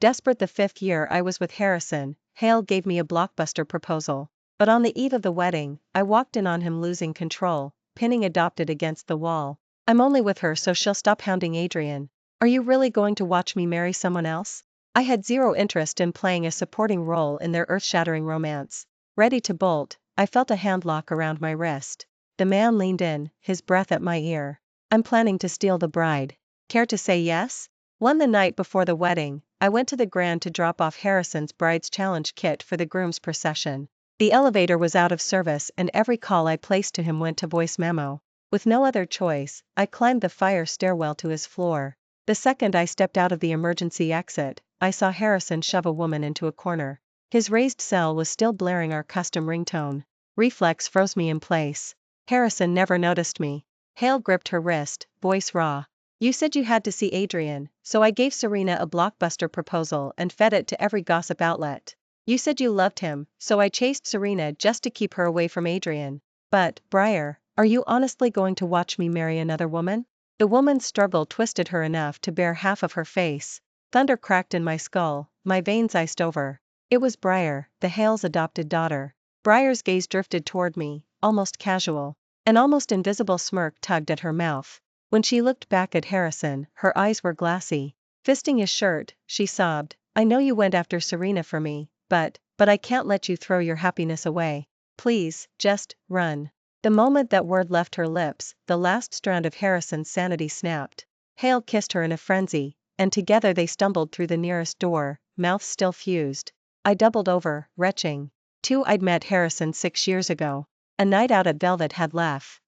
Desperate the 5th year I was with Harrison, Hale gave me a blockbuster proposal. But on the eve of the wedding, I walked in on him losing control, pinning adopted against the wall. I'm only with her so she'll stop hounding Adrian. Are you really going to watch me marry someone else? I had zero interest in playing a supporting role in their earth-shattering romance. Ready to bolt, I felt a hand lock around my wrist. The man leaned in, his breath at my ear. I'm planning to steal the bride. Care to say yes? The night before the wedding, I went to the Grand to drop off Harrison's bride's challenge kit for the groom's procession. The elevator was out of service and every call I placed to him went to voice memo. With no other choice, I climbed the fire stairwell to his floor. The second I stepped out of the emergency exit, I saw Harrison shove a woman into a corner. His raised cell was still blaring our custom ringtone. Reflex froze me in place. Harrison never noticed me. Hale gripped her wrist, voice raw. You said you had to see Adrian, so I gave Serena a blockbuster proposal and fed it to every gossip outlet. You said you loved him, so I chased Serena just to keep her away from Adrian. But, Briar, are you honestly going to watch me marry another woman? The woman's struggle twisted her enough to bare half of her face. Thunder cracked in my skull, my veins iced over. It was Briar, the Hale's adopted daughter. Briar's gaze drifted toward me, almost casual. An almost invisible smirk tugged at her mouth. When she looked back at Harrison, her eyes were glassy. Fisting his shirt, she sobbed, I know you went after Serena for me, but I can't let you throw your happiness away. Please, just run. The moment that word left her lips, the last strand of Harrison's sanity snapped. Hale kissed her in a frenzy, and together they stumbled through the nearest door, mouths still fused. I doubled over, retching. I'd met Harrison 6 years ago. A night out at Velvet had left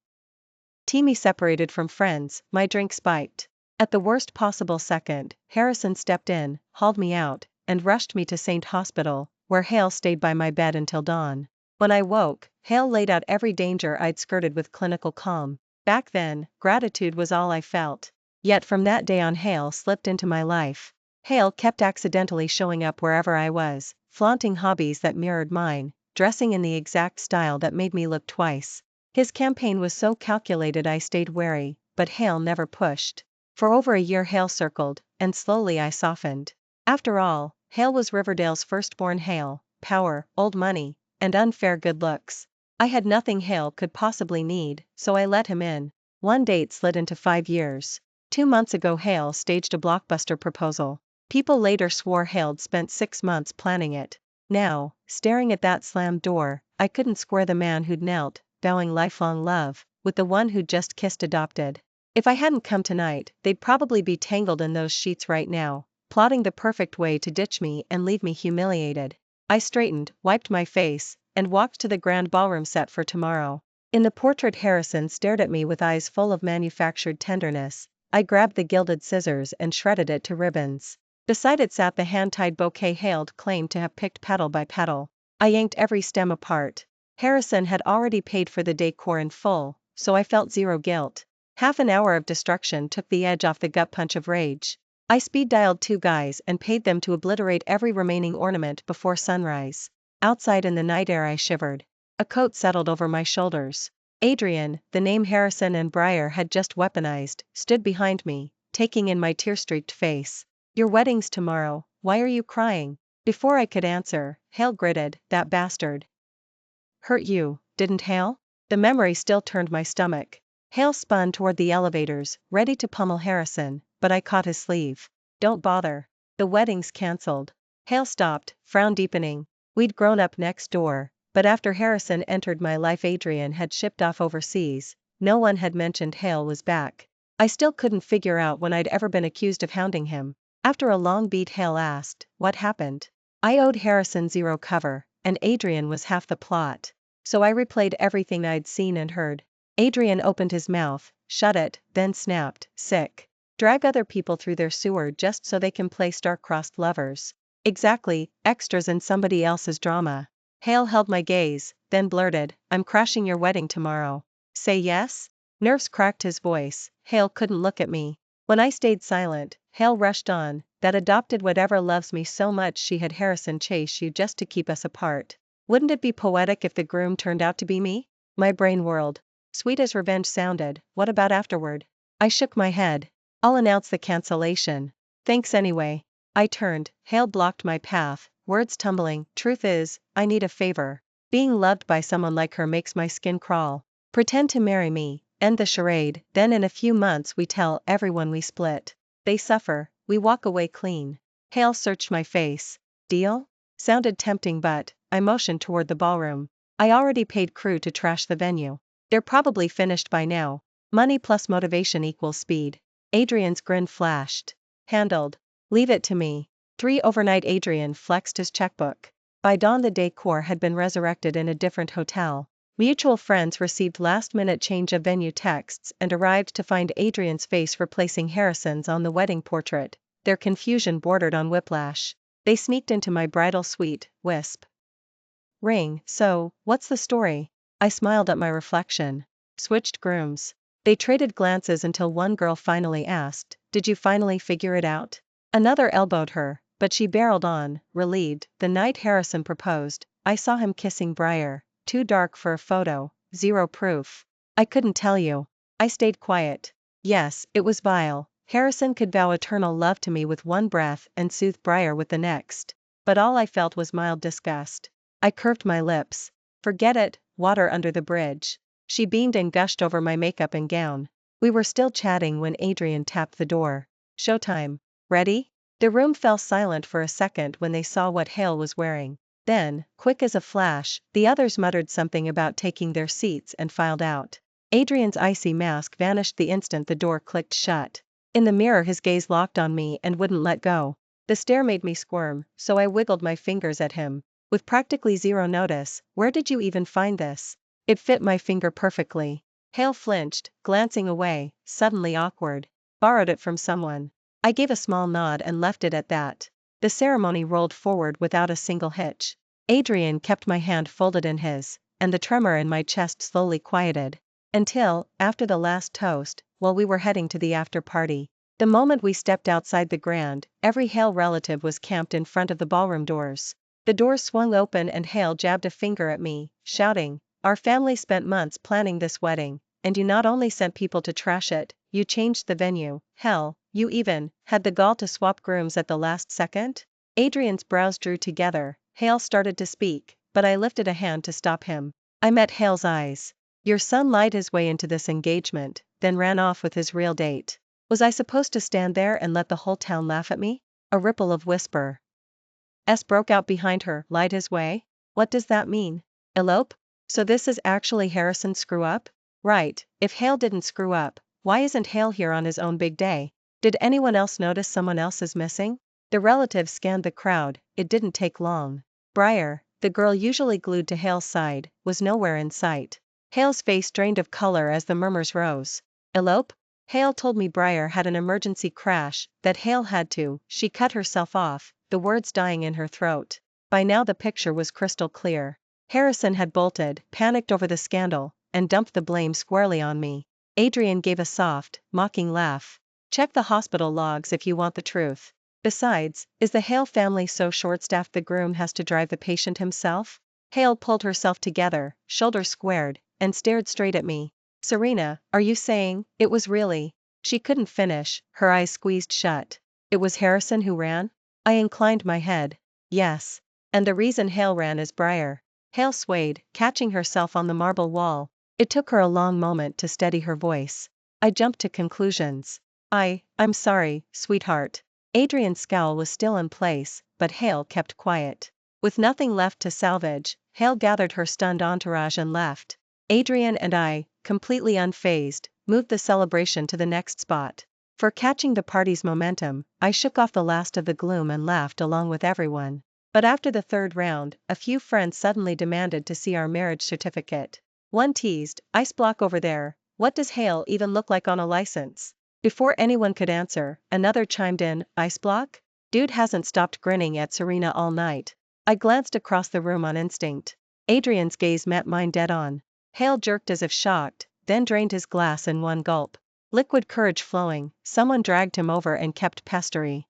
me separated from friends, my drink spiked. At the worst possible second, Harrison stepped in, hauled me out, and rushed me to St. Hospital, where Hale stayed by my bed until dawn. When I woke, Hale laid out every danger I'd skirted with clinical calm. Back then, gratitude was all I felt. Yet from that day on Hale slipped into my life. Hale kept accidentally showing up wherever I was, flaunting hobbies that mirrored mine, dressing in the exact style that made me look twice. His campaign was so calculated I stayed wary, but Hale never pushed. For over a year Hale circled, and slowly I softened. After all, Hale was Riverdale's firstborn Hale, power, old money, and unfair good looks. I had nothing Hale could possibly need, so I let him in. One date slid into 5 years. 2 months ago Hale staged a blockbuster proposal. People later swore Hale'd spent 6 months planning it. Now, staring at that slammed door, I couldn't square the man who'd knelt, vowing lifelong love, with the one who'd just kissed adopted. If I hadn't come tonight, they'd probably be tangled in those sheets right now, plotting the perfect way to ditch me and leave me humiliated. I straightened, wiped my face, and walked to the grand ballroom set for tomorrow. In the portrait Harrison stared at me with eyes full of manufactured tenderness. I grabbed the gilded scissors and shredded it to ribbons. Beside it sat the hand-tied bouquet Hale'd claimed to have picked petal by petal. I yanked every stem apart. Harrison had already paid for the decor in full, so I felt zero guilt. Half an hour of destruction took the edge off the gut punch of rage. I speed-dialed 2 guys and paid them to obliterate every remaining ornament before sunrise. Outside in the night air I shivered. A coat settled over my shoulders. Adrian, the name Harrison and Briar had just weaponized, stood behind me, taking in my tear-streaked face. Your wedding's tomorrow, why are you crying? Before I could answer, Hale gritted, that bastard hurt you, didn't Hale? The memory still turned my stomach. Hale spun toward the elevators, ready to pummel Harrison, but I caught his sleeve. Don't bother. The wedding's cancelled. Hale stopped, frown deepening. We'd grown up next door, but after Harrison entered my life Adrian had shipped off overseas. No one had mentioned Hale was back. I still couldn't figure out when I'd ever been accused of hounding him. After a long beat Hale asked, what happened? I owed Harrison zero cover, and Adrian was half the plot. So I replayed everything I'd seen and heard. Adrian opened his mouth, shut it, then snapped, sick. Drag other people through their sewer just so they can play star-crossed lovers. Exactly, extras in somebody else's drama. Hale held my gaze, then blurted, I'm crashing your wedding tomorrow. Say yes? Nerves cracked his voice. Hale couldn't look at me. When I stayed silent, Hale rushed on, that adopted whatever loves me so much she had Harrison chase you just to keep us apart. Wouldn't it be poetic if the groom turned out to be me? My brain whirled. Sweet as revenge sounded, what about afterward? I shook my head. I'll announce the cancellation. Thanks anyway. I turned, Hale blocked my path, words tumbling. Truth is, I need a favor. Being loved by someone like her makes my skin crawl. Pretend to marry me, end the charade, then in a few months we tell everyone we split. They suffer, we walk away clean. Hale searched my face. Deal? Sounded tempting, but I motioned toward the ballroom. I already paid crew to trash the venue. They're probably finished by now. Money plus motivation equals speed. Adrian's grin flashed. Handled. Leave it to me. 3 overnight. Adrian flexed his checkbook. By dawn the decor had been resurrected in a different hotel. Mutual friends received last-minute change of venue texts and arrived to find Adrian's face replacing Harrison's on the wedding portrait. Their confusion bordered on whiplash. They sneaked into my bridal suite, wisp. Ring, so, what's the story? I smiled at my reflection. Switched grooms. They traded glances until one girl finally asked, "Did you finally figure it out?" Another elbowed her, but she barreled on, relieved. The night Harrison proposed, I saw him kissing Briar. Too dark for a photo, zero proof. I couldn't tell you. I stayed quiet. Yes, it was vile. Harrison could vow eternal love to me with one breath and soothe Briar with the next. But all I felt was mild disgust. I curved my lips. Forget it, water under the bridge. She beamed and gushed over my makeup and gown. We were still chatting when Adrian tapped the door. Showtime. Ready? The room fell silent for a second when they saw what Hale was wearing. Then, quick as a flash, the others muttered something about taking their seats and filed out. Adrian's icy mask vanished the instant the door clicked shut. In the mirror his gaze locked on me and wouldn't let go. The stare made me squirm, so I wiggled my fingers at him. With practically zero notice, "Where did you even find this?" It fit my finger perfectly. Hale flinched, glancing away, suddenly awkward. "Borrowed it from someone." I gave a small nod and left it at that. The ceremony rolled forward without a single hitch. Adrian kept my hand folded in his, and the tremor in my chest slowly quieted. Until, after the last toast, while we were heading to the after party. The moment we stepped outside the Grand, every Hale relative was camped in front of the ballroom doors. The doors swung open and Hale jabbed a finger at me, shouting, "Our family spent months planning this wedding, and you not only sent people to trash it, you changed the venue. Hell, you even had the gall to swap grooms at the last second?" Adrian's brows drew together. Hale started to speak, but I lifted a hand to stop him. I met Hale's eyes. "Your son lied his way into this engagement, then ran off with his real date. Was I supposed to stand there and let the whole town laugh at me?" A ripple of whisper broke out behind her. Lied his way? What does that mean? Elope? So this is actually Harrison's screw up? Right, if Hale didn't screw up, why isn't Hale here on his own big day? Did anyone else notice someone else is missing? The relatives scanned the crowd. It didn't take long. Briar, the girl usually glued to Hale's side, was nowhere in sight. Hale's face drained of color as the murmurs rose. Elope? Hale told me Briar had an emergency crash, that Hale had to. She cut herself off, the words dying in her throat. By now the picture was crystal clear. Harrison had bolted, panicked over the scandal, and dumped the blame squarely on me. Adrian gave a soft, mocking laugh. Check the hospital logs if you want the truth. Besides, is the Hale family so short-staffed the groom has to drive the patient himself? Hale pulled herself together, shoulders squared, and stared straight at me. Serena, are you saying, it was really? She couldn't finish, her eyes squeezed shut. It was Harrison who ran? I inclined my head. Yes. And the reason Hale ran is Briar. Hale swayed, catching herself on the marble wall. It took her a long moment to steady her voice. I jumped to conclusions. I'm sorry, sweetheart. Adrian's scowl was still in place, but Hale kept quiet. With nothing left to salvage, Hale gathered her stunned entourage and left. Adrian and I, completely unfazed, moved the celebration to the next spot. For catching the party's momentum, I shook off the last of the gloom and laughed along with everyone. But after the third round, a few friends suddenly demanded to see our marriage certificate. One teased, "Ice block over there, what does Hale even look like on a license?" Before anyone could answer, another chimed in, "Ice block? Dude hasn't stopped grinning at Serena all night." I glanced across the room on instinct. Adrian's gaze met mine dead on. Hale jerked as if shocked, then drained his glass in one gulp. Liquid courage flowing, someone dragged him over and kept pestering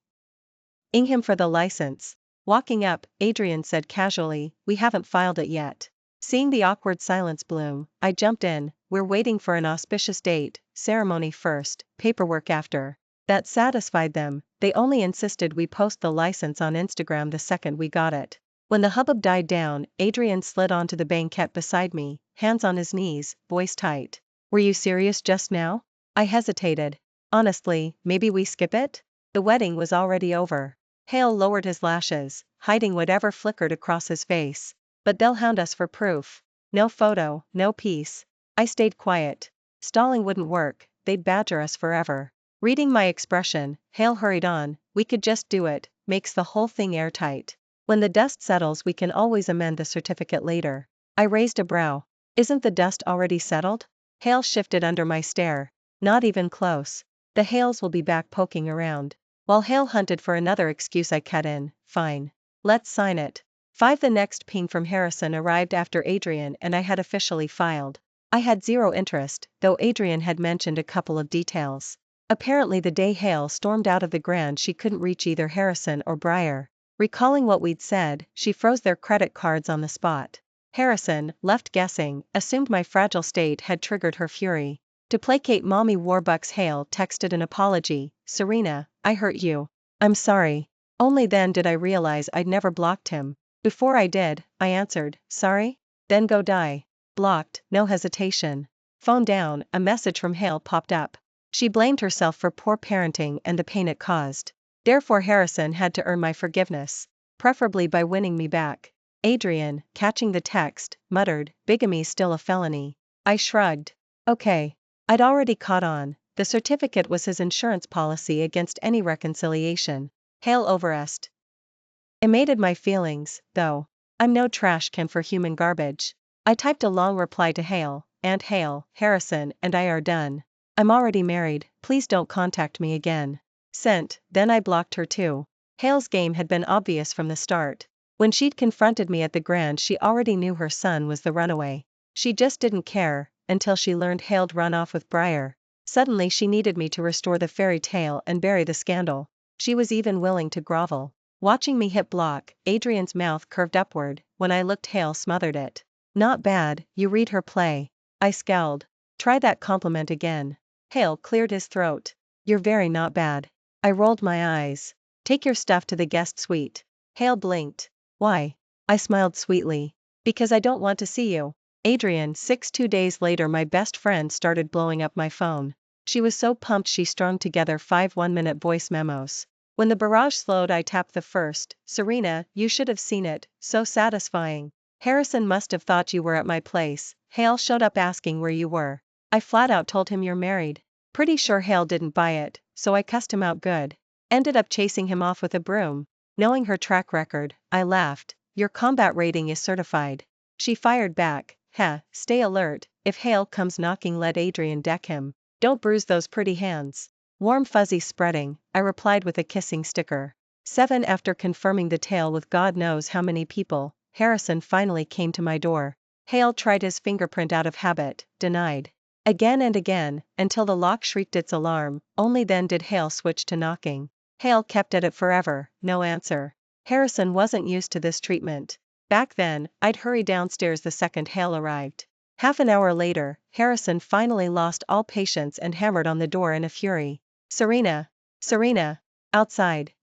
him for the license. Walking up, Adrian said casually, "We haven't filed it yet." Seeing the awkward silence bloom, I jumped in, "We're waiting for an auspicious date, ceremony first, paperwork after." That satisfied them, they only insisted we post the license on Instagram the second we got it. When the hubbub died down, Adrian slid onto the banquette beside me, hands on his knees, voice tight. Were you serious just now? I hesitated. Honestly, maybe we skip it? The wedding was already over. Hale lowered his lashes, hiding whatever flickered across his face. But they'll hound us for proof. No photo, no peace. I stayed quiet. Stalling wouldn't work, they'd badger us forever. Reading my expression, Hale hurried on, we could just do it, makes the whole thing airtight. When the dust settles we can always amend the certificate later. I raised a brow. Isn't the dust already settled? Hale shifted under my stare. Not even close. The Hales will be back poking around. While Hale hunted for another excuse I cut in, fine. Let's sign it. 5. The next ping from Harrison arrived after Adrian and I had officially filed. I had zero interest, though Adrian had mentioned a couple of details. Apparently the day Hale stormed out of the Grand she couldn't reach either Harrison or Briar. Recalling what we'd said, she froze their credit cards on the spot. Harrison, left guessing, assumed my fragile state had triggered her fury. To placate Mommy Warbucks, Hale texted an apology. Serena, I hurt you. I'm sorry. Only then did I realize I'd never blocked him. Before I did, I answered, sorry? Then go die. Blocked, no hesitation. Phone down, a message from Hale popped up. She blamed herself for poor parenting and the pain it caused. Therefore Harrison had to earn my forgiveness. Preferably by winning me back. Adrian, catching the text, muttered, bigamy's still a felony. I shrugged. Okay. I'd already caught on. The certificate was his insurance policy against any reconciliation. Hale overestimated my feelings, though. I'm no trash can for human garbage. I typed a long reply to Hale, and Hale, Harrison and I are done. I'm already married, please don't contact me again. Sent, then I blocked her too. Hale's game had been obvious from the start. When she'd confronted me at the Grand she already knew her son was the runaway. She just didn't care, until she learned Hale'd run off with Briar. Suddenly she needed me to restore the fairy tale and bury the scandal. She was even willing to grovel. Watching me hit block, Adrian's mouth curved upward. When I looked Hale smothered it. Not bad, you read her play. I scowled. Try that compliment again. Hale cleared his throat. You're very not bad. I rolled my eyes. Take your stuff to the guest suite. Hale blinked. Why? I smiled sweetly. Because I don't want to see you. Adrian, 2 days later my best friend started blowing up my phone. She was so pumped she strung together 5 one-minute voice memos. When the barrage slowed I tapped the first. Serena, you should have seen it, so satisfying. Harrison must have thought you were at my place. Hale showed up asking where you were. I flat out told him you're married. Pretty sure Hale didn't buy it, so I cussed him out good. Ended up chasing him off with a broom. Knowing her track record, I laughed. Your combat rating is certified. She fired back. Heh, stay alert, if Hale comes knocking let Adrian deck him. Don't bruise those pretty hands. Warm fuzzies spreading, I replied with a kissing sticker. 7. After confirming the tale with God knows how many people, Harrison finally came to my door. Hale tried his fingerprint out of habit, denied. Again and again, until the lock shrieked its alarm, only then did Hale switch to knocking. Hale kept at it forever, no answer. Harrison wasn't used to this treatment. Back then, I'd hurry downstairs the second Hale arrived. Half an hour later, Harrison finally lost all patience and hammered on the door in a fury. Serena! Serena! Outside!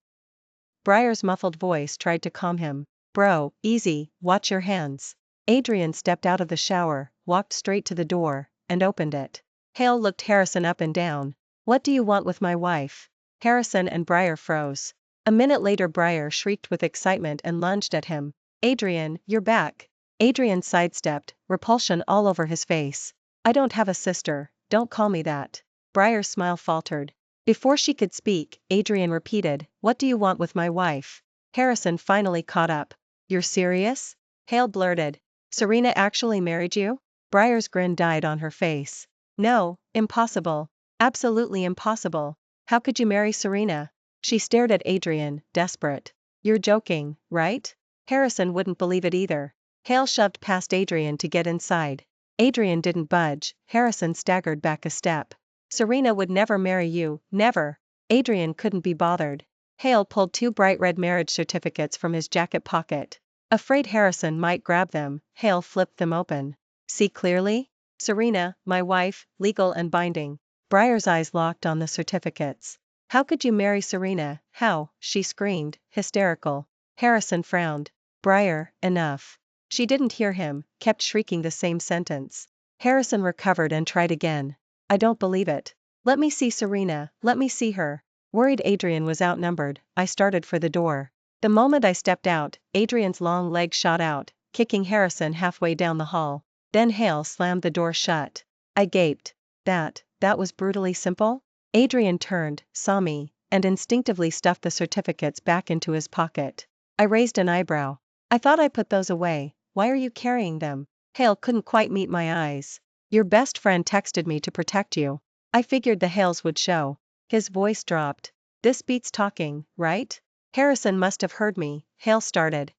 Briar's muffled voice tried to calm him. Bro, easy, watch your hands. Adrian stepped out of the shower, walked straight to the door, and opened it. Hale looked Harrison up and down. What do you want with my wife? Harrison and Briar froze. A minute later Briar shrieked with excitement and lunged at him. Adrian, you're back. Adrian sidestepped, repulsion all over his face. I don't have a sister, don't call me that. Briar's smile faltered. Before she could speak, Adrian repeated, what do you want with my wife? Harrison finally caught up. You're serious? Hale blurted. Serena actually married you? Briar's grin died on her face. No, impossible. Absolutely impossible. How could you marry Serena? She stared at Adrian, desperate. You're joking, right? Harrison wouldn't believe it either. Hale shoved past Adrian to get inside. Adrian didn't budge. Harrison staggered back a step. Serena would never marry you, never. Adrian couldn't be bothered. Hale pulled 2 bright red marriage certificates from his jacket pocket. Afraid Harrison might grab them, Hale flipped them open. See clearly? Serena, my wife, legal and binding. Briar's eyes locked on the certificates. How could you marry Serena? How? She screamed, hysterical. Harrison frowned. Briar, enough. She didn't hear him, kept shrieking the same sentence. Harrison recovered and tried again. I don't believe it. Let me see Serena, let me see her. Worried Adrian was outnumbered, I started for the door. The moment I stepped out, Adrian's long legs shot out, kicking Harrison halfway down the hall. Then Hale slammed the door shut. I gaped. That was brutally simple? Adrian turned, saw me, and instinctively stuffed the certificates back into his pocket. I raised an eyebrow. I thought I put those away. Why are you carrying them? Hale couldn't quite meet my eyes. Your best friend texted me to protect you. I figured the Hales would show. His voice dropped. This beats talking, right? Harrison must have heard me. Hale started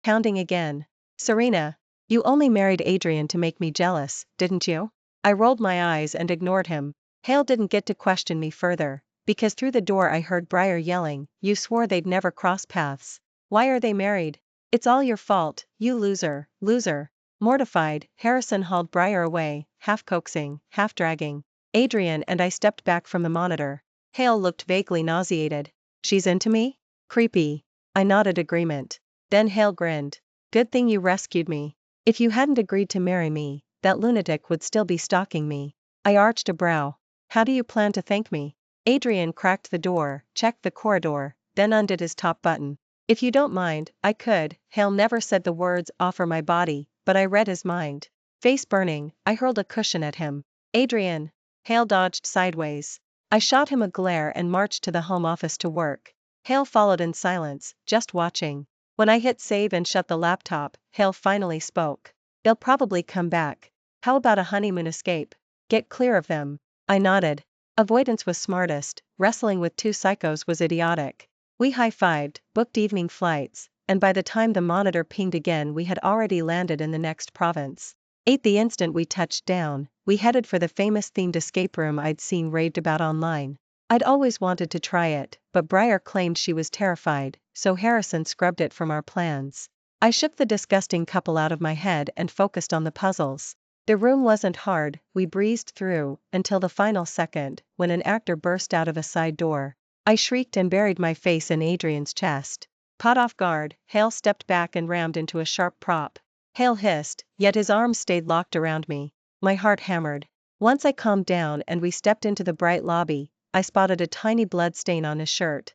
pounding again. Serena, you only married Adrian to make me jealous, didn't you? I rolled my eyes and ignored him. Hale didn't get to question me further, because through the door I heard Briar yelling, you swore they'd never cross paths. Why are they married? It's all your fault, you loser, loser. Mortified, Harrison hauled Briar away, half coaxing, half dragging. Adrian and I stepped back from the monitor. Hale looked vaguely nauseated. She's into me? Creepy. I nodded agreement. Then Hale grinned. Good thing you rescued me. If you hadn't agreed to marry me, that lunatic would still be stalking me. I arched a brow. How do you plan to thank me? Adrian cracked the door, checked the corridor, then undid his top button. If you don't mind, I could. Hale never said the words offer my body, but I read his mind. Face burning, I hurled a cushion at him. Adrian. Hale dodged sideways. I shot him a glare and marched to the home office to work. Hale followed in silence, just watching. When I hit save and shut the laptop, Hale finally spoke. They'll probably come back. How about a honeymoon escape? Get clear of them. I nodded. Avoidance was smartest, wrestling with two psychos was idiotic. We high-fived, booked evening flights, and by the time the monitor pinged again we had already landed in the next province. The instant we touched down, we headed for the famous themed escape room I'd seen raved about online. I'd always wanted to try it, but Briar claimed she was terrified, so Harrison scrubbed it from our plans. I shook the disgusting couple out of my head and focused on the puzzles. The room wasn't hard, we breezed through, until the final second, when an actor burst out of a side door. I shrieked and buried my face in Adrian's chest. Caught off guard, Hale stepped back and rammed into a sharp prop. Hale hissed, yet his arms stayed locked around me. My heart hammered. Once I calmed down and we stepped into the bright lobby, I spotted a tiny blood stain on his shirt.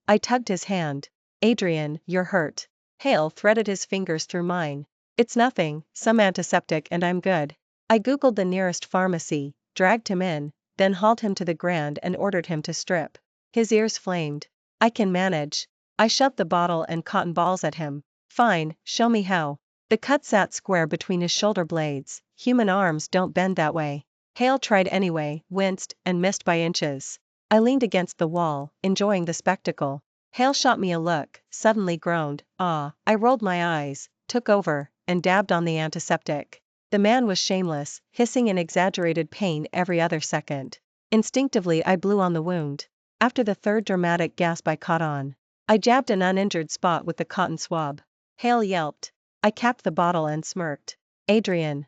I tugged his hand. Adrian, you're hurt. Hale threaded his fingers through mine. It's nothing, some antiseptic and I'm good. I googled the nearest pharmacy, dragged him in, then hauled him to the ground and ordered him to strip. His ears flamed. I can manage. I shoved the bottle and cotton balls at him. Fine, show me how. The cut sat square between his shoulder blades. Human arms don't bend that way. Hale tried anyway, winced, and missed by inches. I leaned against the wall, enjoying the spectacle. Hale shot me a look, suddenly groaned, ah. I rolled my eyes, took over, and dabbed on the antiseptic. The man was shameless, hissing in exaggerated pain every other second. Instinctively I blew on the wound. After the third dramatic gasp I caught on. I jabbed an uninjured spot with the cotton swab. Hale yelped. I capped the bottle and smirked. Adrian.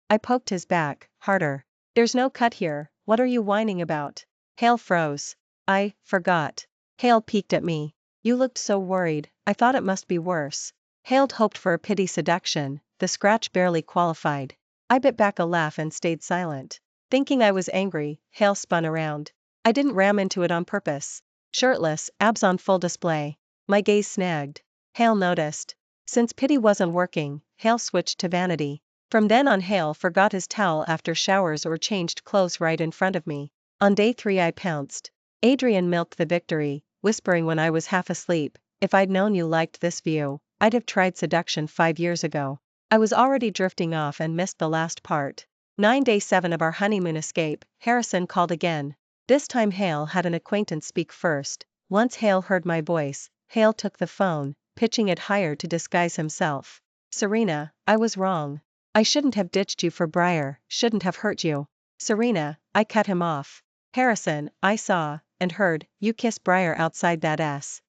I poked his back, harder. There's no cut here, what are you whining about? Hale froze. I forgot. Hale peeked at me. You looked so worried, I thought it must be worse. Hale hoped for a pity seduction, the scratch barely qualified. I bit back a laugh and stayed silent. Thinking I was angry, Hale spun around. I didn't ram into it on purpose. Shirtless, abs on full display. My gaze snagged. Hale noticed. Since pity wasn't working, Hale switched to vanity. From then on Hale forgot his towel after showers or changed clothes right in front of me. On day 3 I pounced. Adrian milked the victory, whispering when I was half asleep, if I'd known you liked this view, I'd have tried seduction 5 years ago. I was already drifting off and missed the last part. Day 7 of our honeymoon escape, Harrison called again. This time Hale had an acquaintance speak first. Once Hale heard my voice, Hale took the phone, pitching it higher to disguise himself. Serena, I was wrong. I shouldn't have ditched you for Briar, shouldn't have hurt you. Serena, I cut him off. Harrison, I saw, and heard, you kiss Briar outside that ass.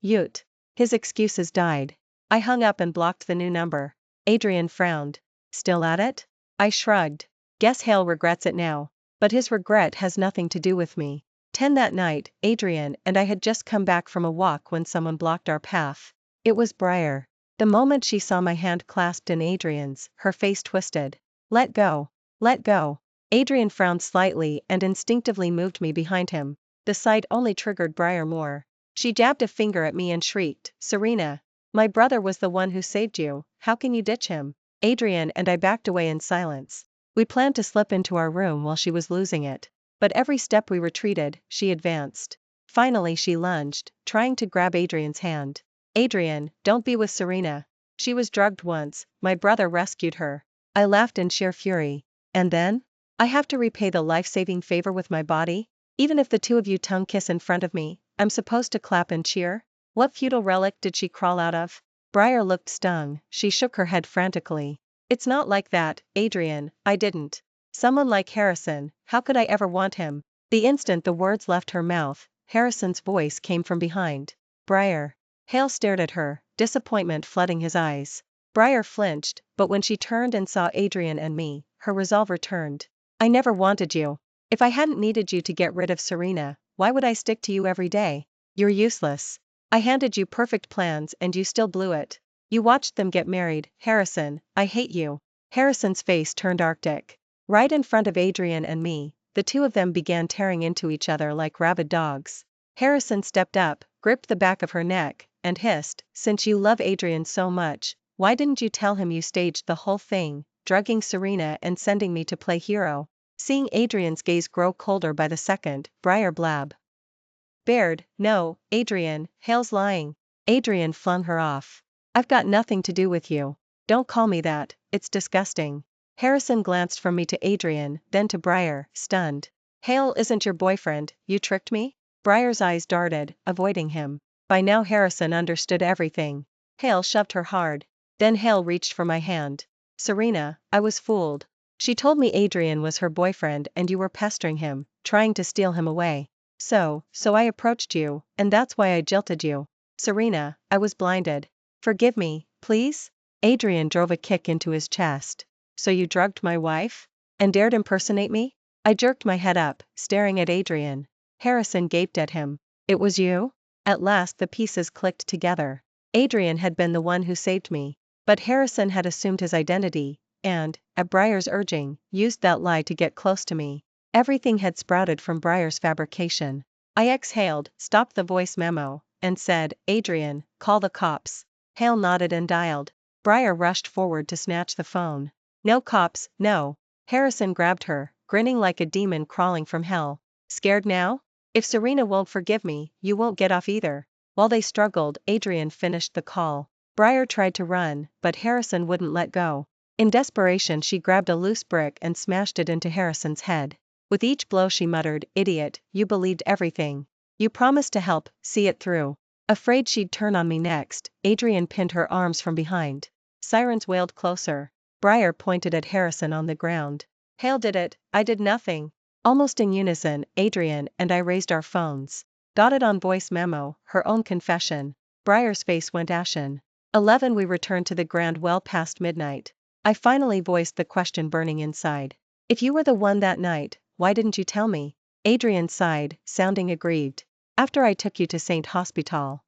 Ute. His excuses died. I hung up and blocked the new number. Adrian frowned. Still at it? I shrugged. Guess Hale regrets it now. But his regret has nothing to do with me. 10 that night, Adrian and I had just come back from a walk when someone blocked our path. It was Briar. The moment she saw my hand clasped in Adrian's, her face twisted. Let go. Let go. Adrian frowned slightly and instinctively moved me behind him. The sight only triggered Briar more. She jabbed a finger at me and shrieked, Serena. My brother was the one who saved you, how can you ditch him? Adrian and I backed away in silence. We planned to slip into our room while she was losing it. But every step we retreated, she advanced. Finally she lunged, trying to grab Adrian's hand. Adrian, don't be with Serena. She was drugged once, my brother rescued her. I laughed in sheer fury. And then? I have to repay the life-saving favor with my body? Even if the two of you tongue kiss in front of me, I'm supposed to clap and cheer? What feudal relic did she crawl out of? Briar looked stung, she shook her head frantically. It's not like that, Adrian, I didn't. Someone like Harrison, how could I ever want him? The instant the words left her mouth, Harrison's voice came from behind. Briar. Hale stared at her, disappointment flooding his eyes. Briar flinched, but when she turned and saw Adrian and me, her resolve returned. I never wanted you. If I hadn't needed you to get rid of Serena, why would I stick to you every day? You're useless. I handed you perfect plans and you still blew it. You watched them get married, Harrison, I hate you. Harrison's face turned arctic. Right in front of Adrian and me, the two of them began tearing into each other like rabid dogs. Harrison stepped up, gripped the back of her neck, and hissed, since you love Adrian so much, why didn't you tell him you staged the whole thing, drugging Serena and sending me to play hero? Seeing Adrian's gaze grow colder by the second, Briar blabbed. Baird, no, Adrian, Hale's lying. Adrian flung her off. I've got nothing to do with you. Don't call me that, it's disgusting. Harrison glanced from me to Adrian, then to Briar, stunned. Hale isn't your boyfriend, you tricked me? Briar's eyes darted, avoiding him. By now Harrison understood everything. Hale shoved her hard. Then Hale reached for my hand. Serena, I was fooled. She told me Adrian was her boyfriend and you were pestering him, trying to steal him away. So I approached you, and that's why I jilted you. Serena, I was blinded. Forgive me, please? Adrian drove a kick into his chest. So you drugged my wife? And dared impersonate me? I jerked my head up, staring at Adrian. Harrison gaped at him. It was you? At last the pieces clicked together. Adrian had been the one who saved me. But Harrison had assumed his identity, and, at Briar's urging, used that lie to get close to me. Everything had sprouted from Briar's fabrication. I exhaled, stopped the voice memo, and said, Adrian, call the cops. Hale nodded and dialed. Briar rushed forward to snatch the phone. No cops, no. Harrison grabbed her, grinning like a demon crawling from hell. Scared now? If Serena won't forgive me, you won't get off either. While they struggled, Adrian finished the call. Briar tried to run, but Harrison wouldn't let go. In desperation she grabbed a loose brick and smashed it into Harrison's head. With each blow she muttered, Idiot, you believed everything. You promised to help, see it through. Afraid she'd turn on me next, Adrian pinned her arms from behind. Sirens wailed closer. Briar pointed at Harrison on the ground. Hale did it, I did nothing. Almost in unison, Adrian and I raised our phones. Got it on voice memo, her own confession. Briar's face went ashen. 11 We returned to the Grand well past midnight. I finally voiced the question burning inside. If you were the one that night, why didn't you tell me? Adrian sighed, sounding aggrieved. After I took you to St. Hospital.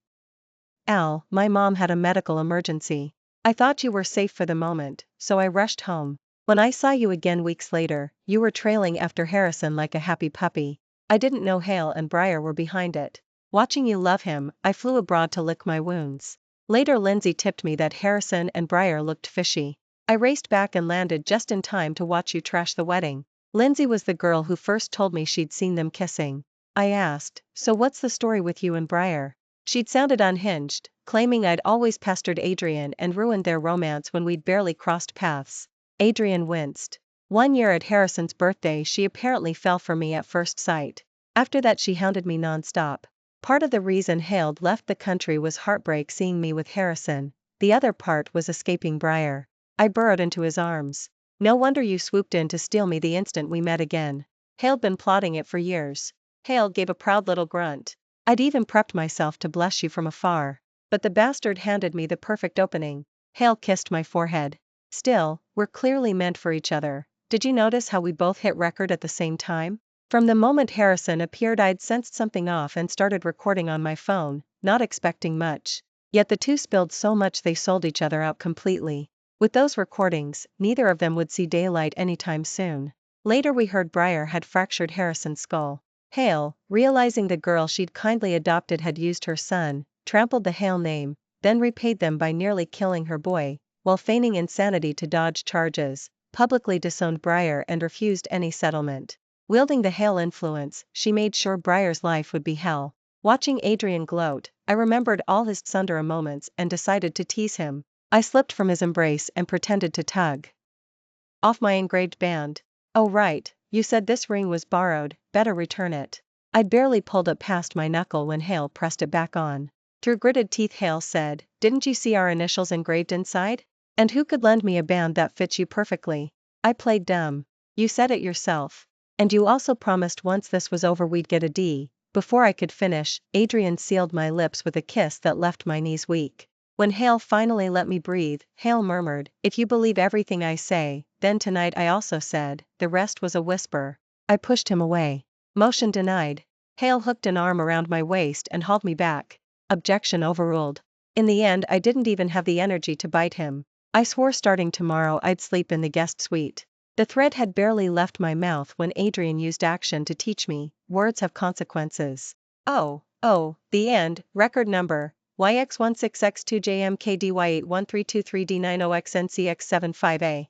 Al, my mom had a medical emergency. I thought you were safe for the moment, so I rushed home. When I saw you again weeks later, you were trailing after Harrison like a happy puppy. I didn't know Hale and Briar were behind it. Watching you love him, I flew abroad to lick my wounds. Later Lindsay tipped me that Harrison and Briar looked fishy. I raced back and landed just in time to watch you trash the wedding. Lindsay was the girl who first told me she'd seen them kissing. I asked, so what's the story with you and Briar? She'd sounded unhinged, claiming I'd always pestered Adrian and ruined their romance when we'd barely crossed paths. Adrian winced. 1 year at Harrison's birthday she apparently fell for me at first sight. After that she hounded me non-stop. Part of the reason Hale left the country was heartbreak seeing me with Harrison, the other part was escaping Briar. I burrowed into his arms. No wonder you swooped in to steal me the instant we met again. Hale'd been plotting it for years. Hale gave a proud little grunt. I'd even prepped myself to bless you from afar. But the bastard handed me the perfect opening. Hale kissed my forehead. Still, we're clearly meant for each other. Did you notice how we both hit record at the same time? From the moment Harrison appeared, I'd sensed something off and started recording on my phone, not expecting much. Yet the two spilled so much they sold each other out completely. With those recordings, neither of them would see daylight anytime soon. Later we heard Briar had fractured Harrison's skull. Hale, realizing the girl she'd kindly adopted had used her son, trampled the Hale name, then repaid them by nearly killing her boy, while feigning insanity to dodge charges, publicly disowned Briar and refused any settlement. Wielding the Hale influence, she made sure Briar's life would be hell. Watching Adrian gloat, I remembered all his tsundere moments and decided to tease him. I slipped from his embrace and pretended to tug off my engraved band. "Oh right, you said this ring was borrowed, better return it." I'd barely pulled it past my knuckle when Hale pressed it back on. Through gritted teeth Hale said, "Didn't you see our initials engraved inside? And who could lend me a band that fits you perfectly?" I played dumb. "You said it yourself. And you also promised once this was over we'd get a D." Before I could finish, Adrian sealed my lips with a kiss that left my knees weak. When Hale finally let me breathe, Hale murmured, "If you believe everything I say, then tonight I also said." The rest was a whisper. I pushed him away. Motion denied. Hale hooked an arm around my waist and hauled me back. Objection overruled. In the end I didn't even have the energy to bite him. I swore starting tomorrow I'd sleep in the guest suite. The thread had barely left my mouth when Adrian used action to teach me, words have consequences. Oh, the end, record number, YX16X2JMKDY81323D90XNCX75A.